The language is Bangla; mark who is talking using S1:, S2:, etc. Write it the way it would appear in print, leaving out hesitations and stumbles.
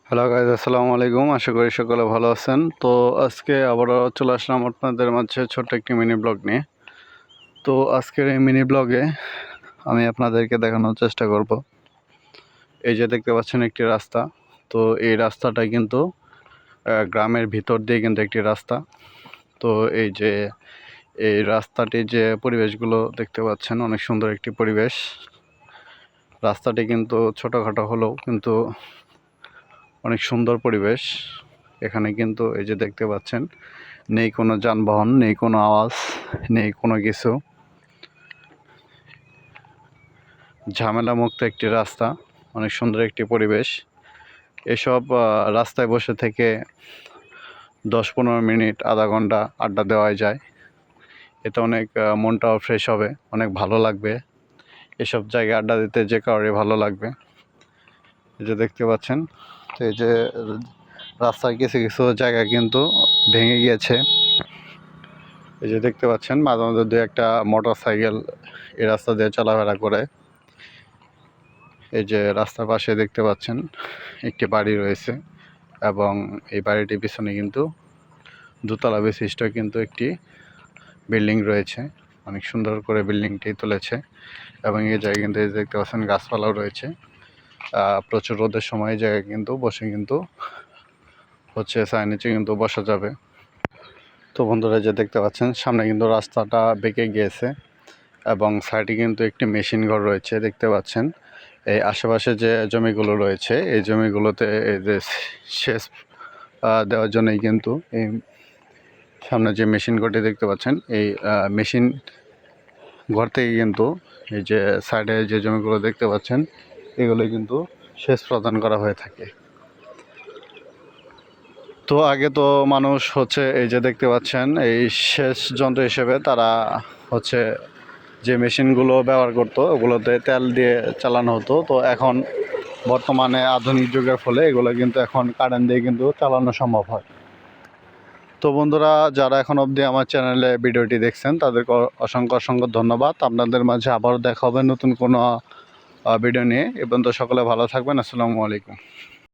S1: হ্যালো গাইজ, আসসালামু আলাইকুম। আশা করি সকলে ভালো আছেন। তো আজকে আবারও চলে আসলাম আপনাদের মাঝে ছোট্ট একটি মিনি ব্লগ নিয়ে। তো আজকের এই মিনি ব্লগে আমি আপনাদেরকে দেখানোর চেষ্টা করব, এই যে দেখতে পাচ্ছেন একটি রাস্তা। তো এই রাস্তাটা কিন্তু গ্রামের ভিতর দিয়ে কিন্তু একটি রাস্তা। তো এই রাস্তাটির যে পরিবেশগুলো দেখতে পাচ্ছেন, অনেক সুন্দর একটি পরিবেশ। রাস্তাটি কিন্তু ছোটোখাটো হলেও কিন্তু অনেক সুন্দর পরিবেশ। এখানে কিন্তু এই যে দেখতে পাচ্ছেন, নেই কোনো যানবাহন, নেই কোনো আওয়াজ, নেই কোনো কিছু। ঝামেলামুক্ত একটি রাস্তা, অনেক সুন্দর একটি পরিবেশ। এসব রাস্তায় বসে থেকে 10-15 মিনিট, আধা ঘন্টা আড্ডা দেওয়া যায়। এতে অনেক মনটাও ফ্রেশ হবে, অনেক ভালো লাগবে। এসব জায়গায় আড্ডা দিতে যে কারোরই ভালো লাগবে। এই যে দেখতে পাচ্ছেন, তো এই যে রাস্তার কিছু কিছু জায়গা কিন্তু ভেঙে গিয়েছে। এই যে দেখতে পাচ্ছেন, মাঝে মাঝে দু একটা মোটর সাইকেল এই রাস্তা দিয়ে চলাফেরা করে। এই যে রাস্তার পাশে দেখতে পাচ্ছেন একটি বাড়ি রয়েছে, এবং এই বাড়িটির পিছনে কিন্তু দোতলা বিশিষ্ট কিন্তু একটি বিল্ডিং রয়েছে। অনেক সুন্দর করে বিল্ডিংটি তুলেছে, এবং এই জায়গায় কিন্তু এই দেখতে পাচ্ছেন গাছপালাও রয়েছে। প্রচুর রোদের সময় এই জায়গায় কিন্তু বসে কিন্তু ছায়া নিচে কিন্তু বসা যাবে। তো বন্ধুরা, যে দেখতে পাচ্ছেন সামনে কিন্তু রাস্তাটা বেঁকে গিয়েছে, এবং সাইডে কিন্তু একটি মেশিন ঘর রয়েছে দেখতে পাচ্ছেন। এই আশেপাশে যে জমিগুলো রয়েছে, এই জমিগুলোতে এই যে সেচ দেওয়ার জন্যই কিন্তু এই সামনে যে মেশিন ঘরটি দেখতে পাচ্ছেন, এই মেশিন ঘর থেকে কিন্তু এই যে সাইডে যে জমিগুলো দেখতে পাচ্ছেন, এগুলো কিন্তু সেচ প্রদান করা হয়ে থাকে। তো আগে তো মানুষ এই যে দেখতে পাচ্ছেন, এই সেচ যন্ত্র হিসেবে তারা যে মেশিনগুলো ব্যবহার করতো, ওগুলোতে তেল দিয়ে চালানো হতো। তো এখন বর্তমানে আধুনিক যুগের ফলে এগুলো কিন্তু এখন কারেন্ট দিয়ে কিন্তু চালানো সম্ভব হয়। তো বন্ধুরা, যারা এখন অবধি আমার চ্যানেলে ভিডিওটি দেখছেন, তাদেরকে অসংখ্য অসংখ্য ধন্যবাদ। আপনাদের মাঝে আবারও দেখা হবে নতুন কোনো ভিডিও নিয়ে। এ পর্যন্ত সকলে ভালো থাকবেন। আসসালামু আলাইকুম।